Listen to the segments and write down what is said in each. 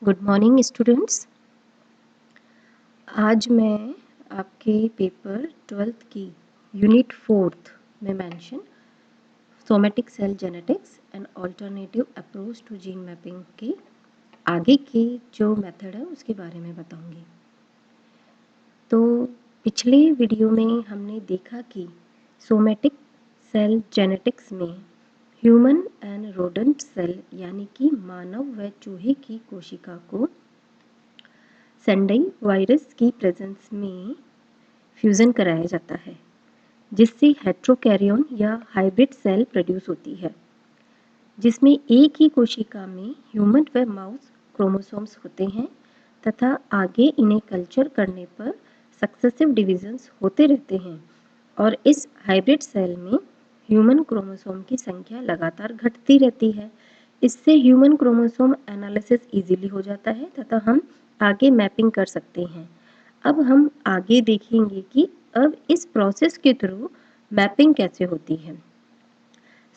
Good morning students. आज मैं आपके पेपर 12th की यूनिट 4th में mention somatic cell genetics and alternative approach to gene mapping के आगे की जो मेथड है उसके बारे में बताऊंगी। तो पिछले वीडियो में हमने देखा कि सोमेटिक सेल जेनेटिक्स में ह्यूमन एंड रोडेंट सेल यानी कि मानव व चूहे की कोशिका को सेंडाई वायरस की प्रेजेंस में फ्यूज़न कराया जाता है, जिससे हेट्रोकैरियोन या हाइब्रिड सेल प्रोड्यूस होती है, जिसमें एक ही कोशिका में ह्यूमन व माउस क्रोमोसोम्स होते हैं तथा आगे इन्हें कल्चर करने पर सक्सेसिव डिविजन्स होते रहते हैं और इस हाइब्रिड सेल में ह्यूमन क्रोमोसोम की संख्या लगातार घटती रहती है। इससे ह्यूमन क्रोमोसोम एनालिसिस इजीली हो जाता है तथा हम आगे मैपिंग कर सकते हैं। अब हम आगे देखेंगे कि अब इस प्रोसेस के थ्रू मैपिंग कैसे होती है।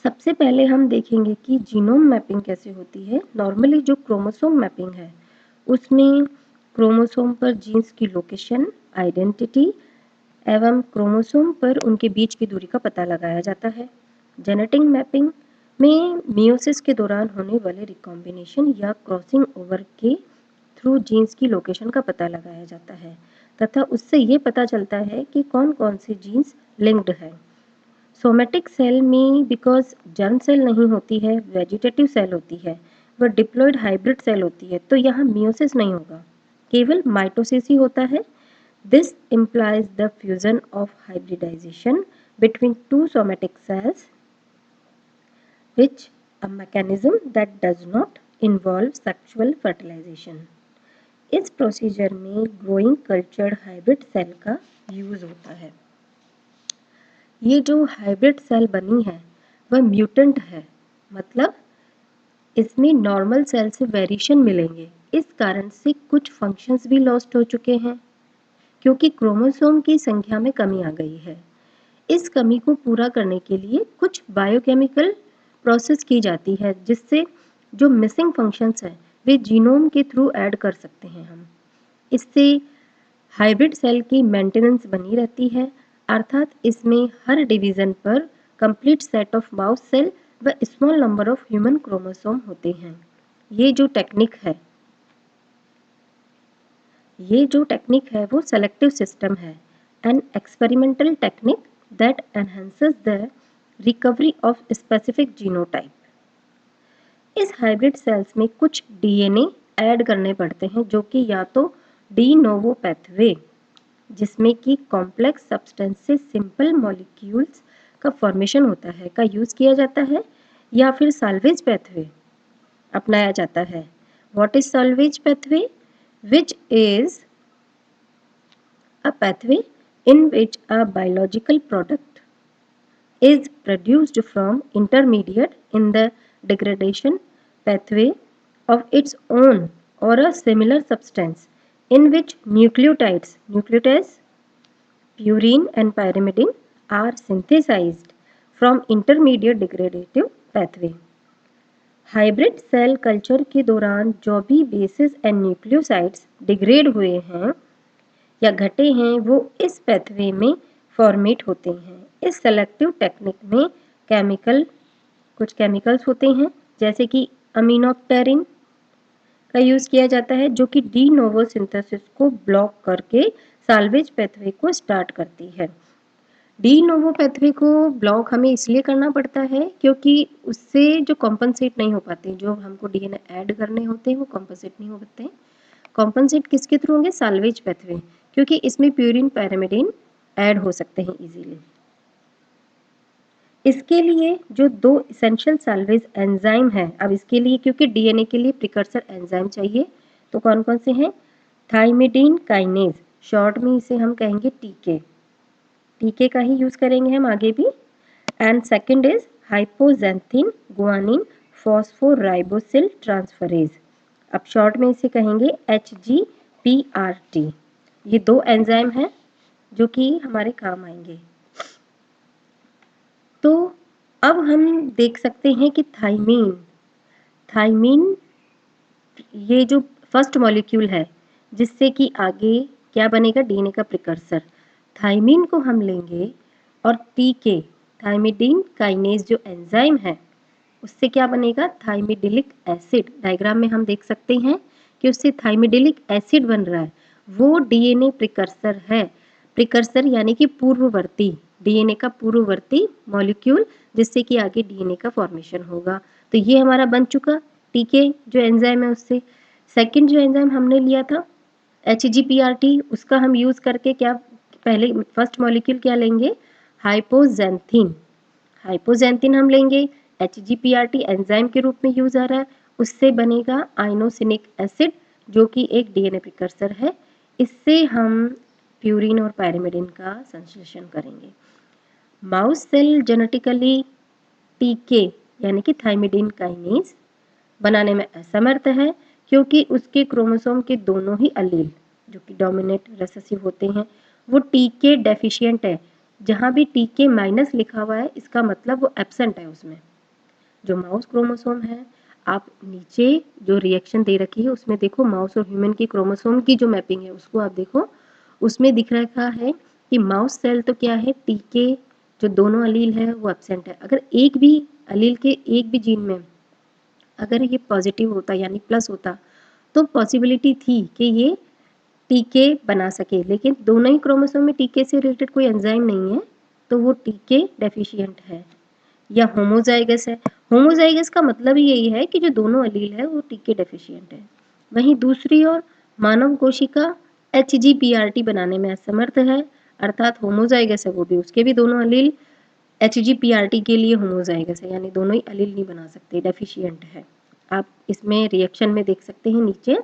सबसे पहले हम देखेंगे कि जीनोम मैपिंग कैसे होती है। नॉर्मली जो क्रोमोसोम मैपिंग है उसमें क्रोमोसोम पर जीन्स की लोकेशन, आइडेंटिटी एवं क्रोमोसोम पर उनके बीच की दूरी का पता लगाया जाता है। जेनेटिक मैपिंग में मियोसिस के दौरान होने वाले रिकॉम्बिनेशन या क्रॉसिंग ओवर के थ्रू जीन्स की लोकेशन का पता लगाया जाता है तथा उससे ये पता चलता है कि कौन कौन से जीन्स लिंक्ड है। सोमेटिक सेल में बिकॉज जर्म सेल नहीं होती है, वेजिटेटिव सेल होती है, वह डिप्लॉयड हाइब्रिड सेल होती है, तो यहाँ मियोसिस नहीं होगा, केवल माइटोसिस ही होता है। This implies the fusion of hybridization between two somatic cells, which a mechanism that does not involve sexual fertilization. इस प्रोसीजर में ग्रोइंग कल्चर्ड हाइब्रिड सेल का यूज होता है। ये जो हाइब्रिड सेल बनी है वह म्यूटेंट है, मतलब इसमें नॉर्मल सेल से वेरिएशन मिलेंगे। इस कारण से कुछ फंक्शंस भी लॉस्ट हो चुके हैं क्योंकि क्रोमोसोम की संख्या में कमी आ गई है। इस कमी को पूरा करने के लिए कुछ बायोकेमिकल प्रोसेस की जाती है, जिससे जो मिसिंग फंक्शंस हैं वे जीनोम के थ्रू ऐड कर सकते हैं हम। इससे हाइब्रिड सेल की मेंटेनेंस बनी रहती है, अर्थात इसमें हर डिवीजन पर complete set of mouse cell व small number of human chromosome होते हैं। ये जो टेक्निक है वो सेलेक्टिव सिस्टम है, an experimental technique that enhances the recovery of specific genotype. इस हाइब्रिड सेल्स में कुछ डीएनए ऐड करने पड़ते हैं, जो कि या तो डी नोवो पैथवे जिसमें कि कॉम्प्लेक्स सब्सटेंस से सिंपल मॉलिक्यूल्स का फॉर्मेशन होता है का यूज किया जाता है, या फिर साल्वेज पैथवे अपनाया जाता है। What is salvage pathway? Which is a pathway in which a biological product is produced from intermediate in the degradation pathway of its own or a similar substance in which nucleotides purine and pyrimidine are synthesized from intermediate degradative pathway. Hybrid cell culture के दौरान जो भी basis and nucleosides degrade हुए हैं या घटे हैं वो इस पैथवे में फॉर्मेट होते हैं। इस सेलेक्टिव टेक्निक में कुछ केमिकल्स होते हैं, जैसे कि अमीनोप्टेरिन का यूज़ किया जाता है, जो कि डी नोवो सिंथेसिस को ब्लॉक करके साल्वेज पैथवे को स्टार्ट करती है। डी नोवो पैथवे को ब्लॉक हमें इसलिए करना पड़ता है क्योंकि उससे जो कॉम्पनसेट नहीं हो पाते, जो हमको डीएनए ऐड करने होते हैं वो कॉम्पनसेट नहीं हो पाते हैं। कॉम्पनसेट किसके थ्रू होंगे? साल्वेज पैथवे, क्योंकि इसमें प्यूरिन पैरामिडिन ऐड हो सकते हैं इजीली। इसके लिए जो दो इसेंशियल साल्वेज एंजाइम है, अब इसके लिए क्योंकि डीएनए के लिए प्रिकर्सर एंजाइम चाहिए, तो कौन कौन से हैं? थाइमिडीन काइनेज, शॉर्ट में इसे हम कहेंगे टीके का ही यूज करेंगे हम आगे भी। And second is hypoxanthine guanine phosphoribosyl transferase, अब शॉर्ट में इसे कहेंगे HGPRT। ये दो एंजाइम हैं जो कि हमारे काम आएंगे। तो अब हम देख सकते हैं कि थाइमीन ये जो फर्स्ट मॉलिक्यूल है जिससे कि आगे क्या बनेगा, डीएनए का प्रिकर्सर। थाइमिन को हम लेंगे और टीके थाइमिडीन काइनेज जो एंजाइम है उससे क्या बनेगा, थाइमिडिलिक एसिड। डायग्राम में हम देख सकते हैं कि उससे थाइमिडिलिक एसिड बन रहा है, वो डीएनए प्रिकर्सर है। प्रिकर्सर यानी कि पूर्ववर्ती, डीएनए का पूर्ववर्ती मॉलिक्यूल जिससे कि आगे डीएनए का फॉर्मेशन होगा। तो ये हमारा बन चुका टीके जो एंजाइम है उससे। सेकंड जो एंजाइम हमने लिया था HGPRT, उसका हम यूज करके क्या, पहले फर्स्ट मॉलिक्यूल क्या लेंगे, हाइपोजेंथिन। हाइपोजेंथिन हम लेंगे, HGPRT एंजाइम के रूप में यूज आ रहा है, उससे बनेगा आइनोसिनिक एसिड जो कि एक डीएनए प्रिकर्सर है। इससे हम प्यूरिन और पायरिमिडिन का संश्लेषण करेंगे। माउस सेल जेनेटिकली टीके यानी कि थाइमिडीन काइनेज बनाने में असमर्थ है क्योंकि उसके क्रोमोसोम के दोनों ही अलील जो कि डोमिनेंट रिसेसिव होते हैं वो टीके डेफिशिएंट है। जहाँ भी टीके माइनस लिखा हुआ है इसका मतलब वो एब्सेंट है उसमें। जो माउस क्रोमोसोम है, आप नीचे जो रिएक्शन दे रखी है उसमें देखो, माउस और ह्यूमन की क्रोमोसोम की जो मैपिंग है उसको आप देखो, उसमें दिख रखा है कि माउस सेल तो क्या है, टीके जो दोनों अलील है वो एब्सेंट है। अगर एक भी अलील के एक भी जीन में अगर ये पॉजिटिव होता यानी प्लस होता तो पॉसिबिलिटी थी कि ये टीके बना सके, लेकिन दोनों ही क्रोमोसोम में टीके से रिलेटेड कोई एंजाइम नहीं है तो वो टीके डेफिशिएंट है या होमोजाइगस है। होमोजाइगस का मतलब ही यही है कि जो दोनों अलील है वो टीके डेफिशिएंट है। वहीं दूसरी ओर मानव कोशिका HGPRT बनाने में असमर्थ है, अर्थात होमोजाइगस है वो भी, उसके भी दोनों अलील HGPRT के लिए होमोजाइगस है यानी दोनों ही अलील नहीं बना सकते, डेफिशिएंट है। आप इसमें रिएक्शन में देख सकते हैं नीचे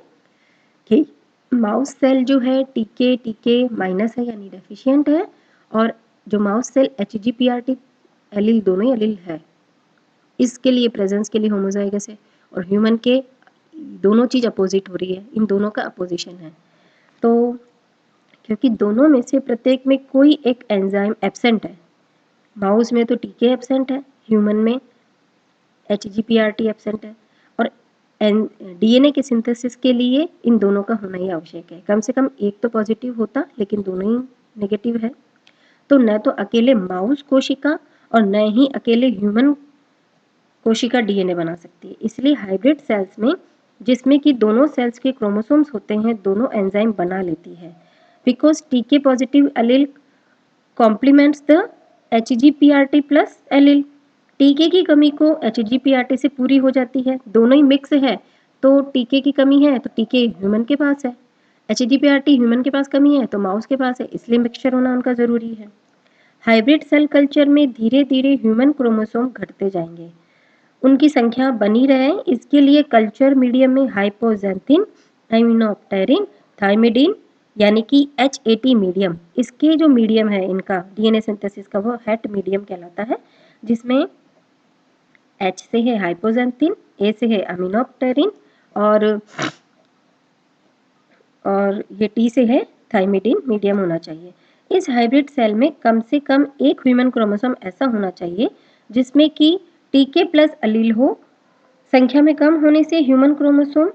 कि माउस सेल जो है टीके टीके माइनस है यानी डेफिशिएंट है, और जो माउस सेल HGPRT एलील दोनों ही एलील है, इसके लिए प्रेजेंस के लिए होमोजाइगस है। और ह्यूमन के दोनों चीज़ अपोजिट हो रही है, इन दोनों का अपोजिशन है। तो क्योंकि दोनों में से प्रत्येक में कोई एक एंजाइम एब्सेंट है, माउस में तो टीके एब्सेंट है, ह्यूमन में HGPRT एब्सेंट है, और डीएनए के सिंथेसिस के लिए इन दोनों का होना ही आवश्यक है। कम से कम एक तो पॉजिटिव होता लेकिन दोनों ही नेगेटिव है, तो न तो अकेले माउस कोशिका और न ही अकेले ह्यूमन कोशिका डीएनए बना सकती है। इसलिए हाइब्रिड सेल्स में जिसमें कि दोनों सेल्स के क्रोमोसोम्स होते हैं दोनों एंजाइम बना लेती है, because TK positive allele complements the HGPRT plus allele. TK की कमी को HGPRT से पूरी हो जाती है, दोनों ही मिक्स है तो टीके की कमी है तो टीके ह्यूमन के पास है, HGPRT ह्यूमन के पास कमी है तो माउस के पास है, इसलिए मिक्सचर होना उनका ज़रूरी है। हाइब्रिड सेल कल्चर में धीरे धीरे ह्यूमन क्रोमोसोम घटते जाएंगे, उनकी संख्या बनी रहे इसके लिए कल्चर मीडियम में हाइपोजेंथिन, थाइमिनोप्टेरिन, थाइमिडीन यानी कि HAT मीडियम, इसके जो मीडियम है इनका डीएनए सिंथेसिस का वो हैट मीडियम कहलाता है, जिसमें H से है हाइपोजेंथिन, A से है अमीनोप्टेरिन और ये T से है थाइमिडीन मीडियम होना चाहिए। इस हाइब्रिड सेल में कम से कम एक ह्यूमन क्रोमोसोम ऐसा होना चाहिए जिसमें कि टीके प्लस अलील हो। संख्या में कम होने से ह्यूमन क्रोमोसोम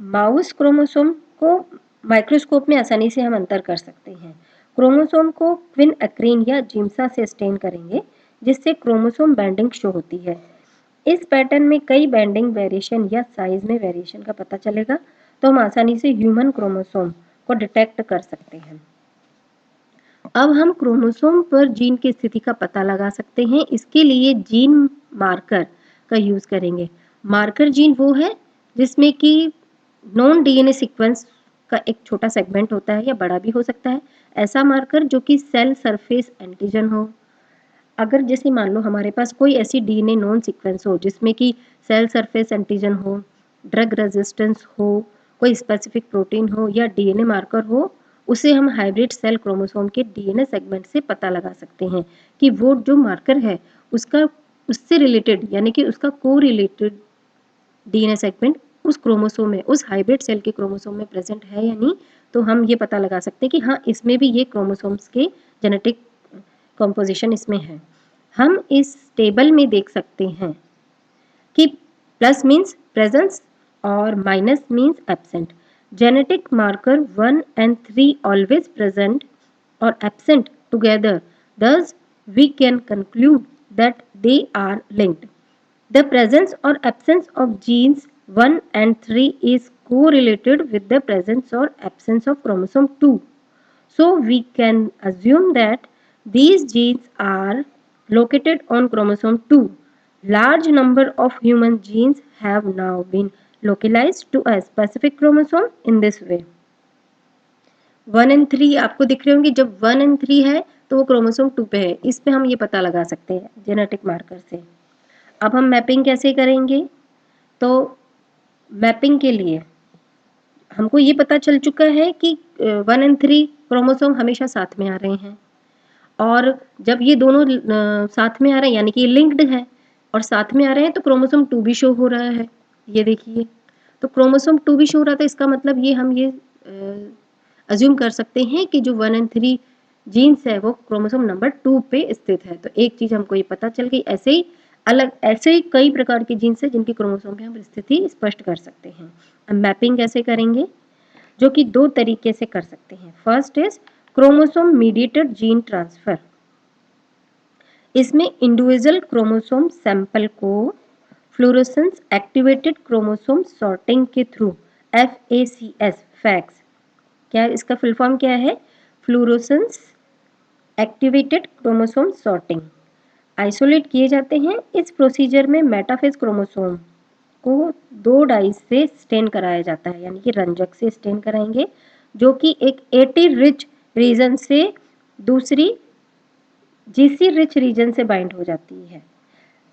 माउस क्रोमोसोम को माइक्रोस्कोप में आसानी से हम अंतर कर सकते हैं। क्रोमोसोम को क्विन एक्रीन या जिम्सा से स्टेन करेंगे जिससे क्रोमोसोम बैंडिंग शो होती है। इस पैटर्न में कई बैंडिंग वेरिएशन या साइज में वेरिएशन का पता चलेगा तो हम आसानी से ह्यूमन क्रोमोसोम को डिटेक्ट कर सकते हैं। अब हम क्रोमोसोम पर जीन की स्थिति का पता लगा सकते हैं, इसके लिए जीन मार्कर का यूज करेंगे। मार्कर जीन वो है जिसमें कि नॉन डीएनए सीक्वेंस का एक छोटा सेगमेंट होता है या बड़ा भी हो सकता है, ऐसा मार्कर जो कि सेल सरफेस एंटीजन हो। अगर जैसे मान लो हमारे पास कोई ऐसी डीएनए नॉन सीक्वेंस हो जिसमें कि सेल सरफेस एंटीजन हो, ड्रग रेजिस्टेंस हो, कोई स्पेसिफिक प्रोटीन हो या डीएनए मार्कर हो, उसे हम हाइब्रिड सेल क्रोमोसोम के डीएनए सेगमेंट से पता लगा सकते हैं कि वो जो मार्कर है उसका उससे रिलेटेड यानी कि उसका को रिलेटेड डीएनए सेगमेंट उस क्रोमोसोम में, उस हाइब्रिड सेल के क्रोमोसोम में प्रेजेंट है या नहीं। तो हम ये पता लगा सकते हैं कि हाँ इसमें भी ये क्रोमोसोम्स के जेनेटिक कंपोजिशन इसमें है। हम इस टेबल में देख सकते हैं कि प्लस मीन्स प्रेजेंस और minus means absent. Genetic marker 1 and 3 always present or absent together. Thus, we can conclude that they are linked. The presence or absence of genes 1 and 3 is correlated with the presence or absence of chromosome 2. So we can assume that these genes are located on chromosome 2. Large number of human genes have now been localized to a specific chromosome in this way. 1 and 3 आपको दिख रहे होंगे, जब 1 and 3 है तो वो chromosome 2 पे है, इस पे हम ये पता लगा सकते हैं जेनेटिक मार्कर से। अब हम मैपिंग कैसे करेंगे? तो मैपिंग के लिए हमको ये पता चल चुका है कि 1 एंड 3 क्रोमोसोम हमेशा साथ में आ रहे हैं, और जब ये दोनों साथ में आ रहे हैं यानी कि लिंक्ड है और साथ में आ रहे हैं तो क्रोमोसोम 2 भी शो हो रहा है। ये देखिए, तो क्रोमोसोम 2 भी शो हो रहा था, इसका मतलब ये हम ये अज्यूम कर सकते हैं कि जो 1 एंड 3 जीन्स है वो क्रोमोसोम नंबर 2 पे स्थित है। तो एक चीज़ हमको ये पता चल गई। ऐसे ही कई प्रकार के जीन्स हैं जिनकी क्रोमोसोम पे हम स्थिति स्पष्ट कर सकते हैं। अब मैपिंग कैसे करेंगे? जो कि 2 तरीके से कर सकते हैं। First is chromosome mediated gene transfer. इसमें इंडिविजुअल क्रोमोसोम सैंपल को फ्लोरोसेंस एक्टिवेटेड क्रोमोसोम सॉर्टिंग के थ्रू FACS फैक्स, क्या इसका फुल फॉर्म क्या है? Fluorescence activated chromosome sorting, isolate किए जाते हैं। इस प्रोसीजर में मेटाफेज क्रोमोसोम को 2 डाई से स्टेन कराया जाता है, यानी कि रंजक से स्टेन कराएंगे, जो कि एक AT रिच रीजन से दूसरी GC रिच रीजन से बाइंड हो जाती है।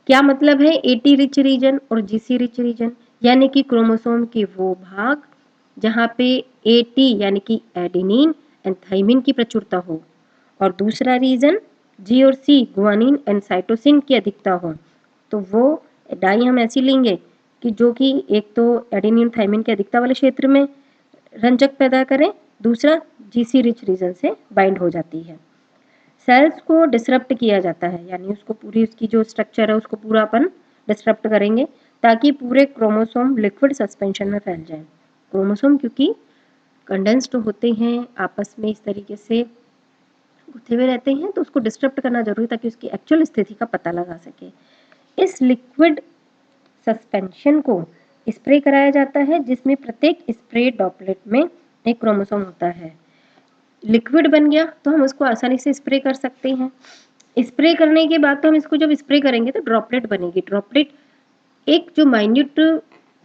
क्या मतलब है AT रिच रीजन और GC रिच रीजन? यानी कि क्रोमोसोम के वो भाग जहाँ पे AT यानी कि एडेनिन एंड थाइमिन की प्रचुरता हो, और दूसरा रीजन G और C गुआनिन एंड साइटोसिन की अधिकता हो। तो वो डाई हम ऐसी लेंगे कि जो कि एक तो एडेनिन थाइमिन की अधिकता वाले क्षेत्र में रंजक पैदा करें, दूसरा GC रिच रीजन से बाइंड हो जाती है। सेल्स को डिसरप्ट किया जाता है, यानी उसको पूरी उसकी जो स्ट्रक्चर है उसको पूरा अपन डिसरप्ट करेंगे ताकि पूरे क्रोमोसोम लिक्विड सस्पेंशन में फैल जाए। क्रोमोसोम क्योंकि कंडेंस्ड होते हैं, आपस में इस तरीके से गुथे हुए रहते हैं, तो उसको डिस्टर्ब करना जरूरी ताकि उसकी एक्चुअल स्थिति का पता लगा सके। इस लिक्विड सस्पेंशन को स्प्रे कराया जाता है, जिसमें प्रत्येक स्प्रे ड्रॉपलेट में एक क्रोमोसोम होता है। लिक्विड बन गया तो हम उसको आसानी से स्प्रे कर सकते हैं। स्प्रे करने के बाद तो हम इसको जब स्प्रे करेंगे तो ड्रॉपलेट बनेगी। ड्रॉपलेट एक जो माइन्यूट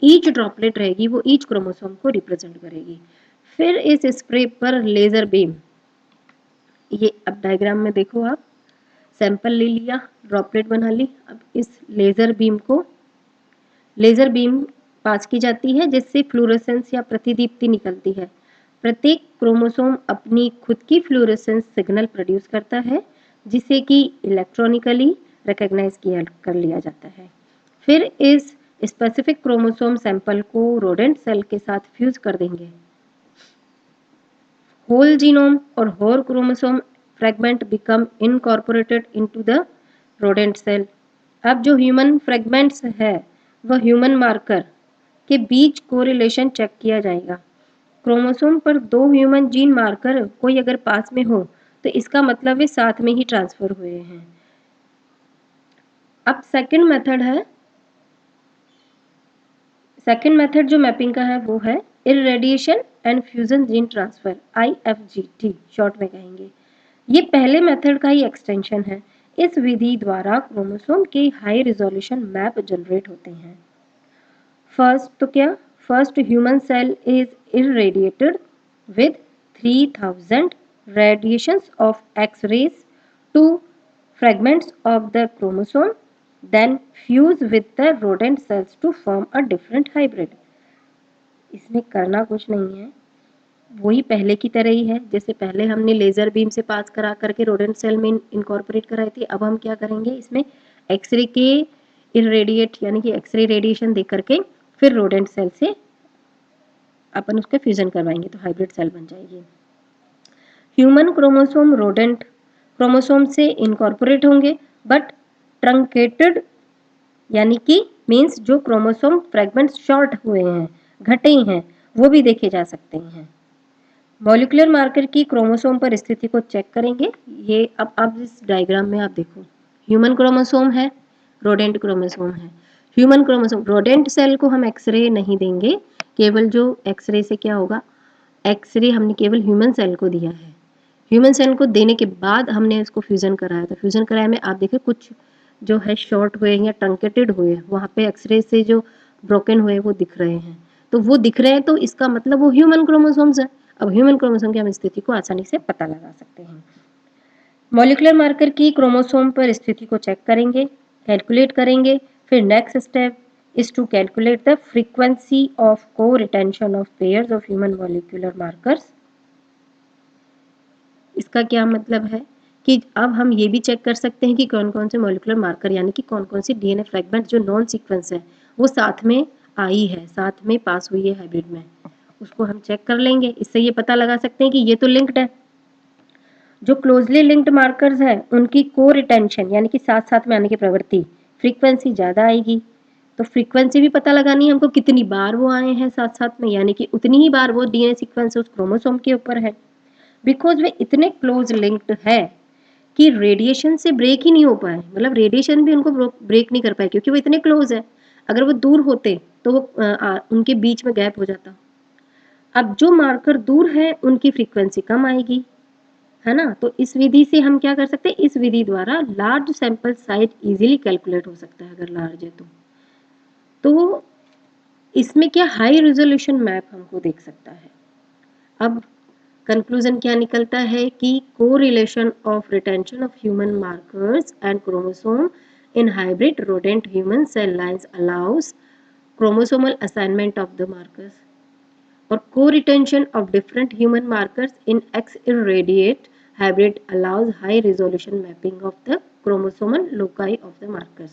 ईच ड्रॉपलेट रहेगी वो ईच क्रोमोसोम को रिप्रेजेंट करेगी। फिर इस स्प्रे पर लेजर बीम, ये अब डायग्राम में देखो आप, सैंपल ले लिया, ड्रॉपलेट बना ली। अब इस लेजर बीम पास की जाती है जिससे फ्लोरेसेंस या प्रतिदीप्ति निकलती है। प्रत्येक क्रोमोसोम अपनी खुद की फ्लोरेसेंस सिग्नल प्रोड्यूस करता है जिसे कि इलेक्ट्रॉनिकली रिकॉग्नाइज कर लिया जाता है। फिर इस स्पेसिफिक क्रोमोसोम सैंपल को रोडेंट सेल के साथ फ्यूज कर देंगे। होल जीनोम और whole chromosome fragment become incorporated into the rodent cell. अब जो ह्यूमन फ्रेगमेंट्स है वह ह्यूमन मार्कर के बीच कोरिलेशन चेक किया जाएगा। क्रोमोसोम पर 2 ह्यूमन जीन मार्कर कोई अगर पास में हो तो इसका मतलब वे साथ में ही ट्रांसफर हुए हैं। अब सेकंड मेथड जो मैपिंग का है वो है irradiation and fusion gene transfer, IFGT short में कहेंगे। ये पहले मेथड का ही एक्सटेंशन है। इस विधि द्वारा क्रोमोसोम के हाई रिजोल्यूशन मैप जनरेट होते हैं। First human cell is irradiated with 3000 radiations of X-rays to fragments of the chromosome, then fuse with the rodent cells to form a different hybrid. इसमें करना कुछ नहीं है, वही पहले की तरह ही है। जैसे पहले हमने लेजर बीम से पास करा करके रोडेंट सेल में इनकॉर्पोरेट कराई थी, अब हम क्या करेंगे, इसमें एक्सरे के इरेडिएट यानी कि एक्सरे रेडिएशन दे करके फिर रोडेंट सेल से अपन उसका फ्यूजन करवाएंगे तो हाइब्रिड सेल बन जाएगी। ह्यूमन क्रोमोसोम रोडेंट क्रोमोसोम से इनकॉर्पोरेट होंगे बट ट्रंकेटेड, यानी कि मीन्स जो क्रोमोसोम फ्रेगमेंट्स शॉर्ट हुए हैं, घटे हैं, वो भी देखे जा सकते हैं। मॉलिक्यूलर मार्कर की क्रोमोसोम पर स्थिति को चेक करेंगे। ये अब इस डायग्राम में आप देखो, ह्यूमन क्रोमोसोम है, रोडेंट क्रोमोसोम है। ह्यूमन क्रोमोसोम, रोडेंट सेल को हम एक्सरे नहीं देंगे, केवल जो एक्सरे से क्या होगा, एक्सरे हमने केवल ह्यूमन सेल को दिया है। ह्यूमन सेल को देने के बाद हमने इसको फ्यूजन कराया था। फ्यूजन कराया में आप देखिए कुछ जो है शॉर्ट हुए या ट्रंकेटेड हुए, वहाँ पे एक्सरे से जो ब्रोकन हुए वो दिख रहे हैं। तो वो दिख रहे हैं तो इसका मतलब वो ह्यूमन क्रोमोसोम्स है। अब ह्यूमन क्रोमोसोम की हम स्थिति को आसानी से पता लगा सकते हैं। मॉलिक्यूलर मार्कर की क्रोमोसोम पर स्थिति को चेक करेंगे, कैलकुलेट करेंगे। फिर next step is to calculate the frequency of co-retention of pairs of human molecular markers. इसका क्या मतलब है कि अब हम ये भी चेक कर सकते हैं कि कौन कौन से मॉलिक्यूलर मार्कर यानी कि कौन कौन सी डीएनए फ्रेगमेंट जो नॉन सीक्वेंस है वो साथ में आई है, साथ में पास हुई है हाइब्रिड में, उसको हम चेक कर लेंगे। इससे ये पता लगा सकते हैं कि ये तो लिंक्ड है। जो क्लोजली लिंक्ड मार्कर्स है उनकी को रिटेंशन यानी कि साथ साथ में आने की प्रवृत्ति, फ्रीक्वेंसी ज़्यादा आएगी। तो फ्रीक्वेंसी भी पता लगानी है हमको, कितनी बार वो आए हैं साथ साथ में, यानी कि उतनी ही बार वो डीएनए सीक्वेंस उस क्रोमोसोम के ऊपर है। बिकॉज वे इतने क्लोज लिंक्ड है कि रेडिएशन से ब्रेक ही नहीं हो पाए, मतलब रेडिएशन भी उनको ब्रेक नहीं कर पाए क्योंकि वो इतने क्लोज है। अगर वो दूर होते तो वो उनके बीच में गैप हो जाता। अब जो मार्कर दूर है उनकी फ्रीक्वेंसी कम आएगी, है ना। तो इस विधि से हम क्या कर सकते हैं, इस विधि द्वारा large sample size easily calculate हो सकता है अगर लार्ज है तो इसमें क्या हाई रेजोल्यूशन मैप हमको देख सकता है। अब कंक्लूजन क्या निकलता है कि correlation of retention of human markers and chromosome in hybrid rodent human cell lines allows chromosomal assignment of the markers or co-retention of different human markers in X irradiate hybrid allows high resolution mapping of the chromosomal loci of the markers।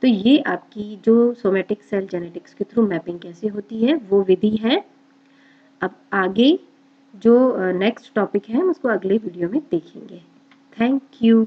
तो ये आपकी जो somatic cell genetics के through mapping कैसे होती है वो विधि है। अब आगे जो नेक्स्ट टॉपिक है हम उसको अगले वीडियो में देखेंगे। Thank you.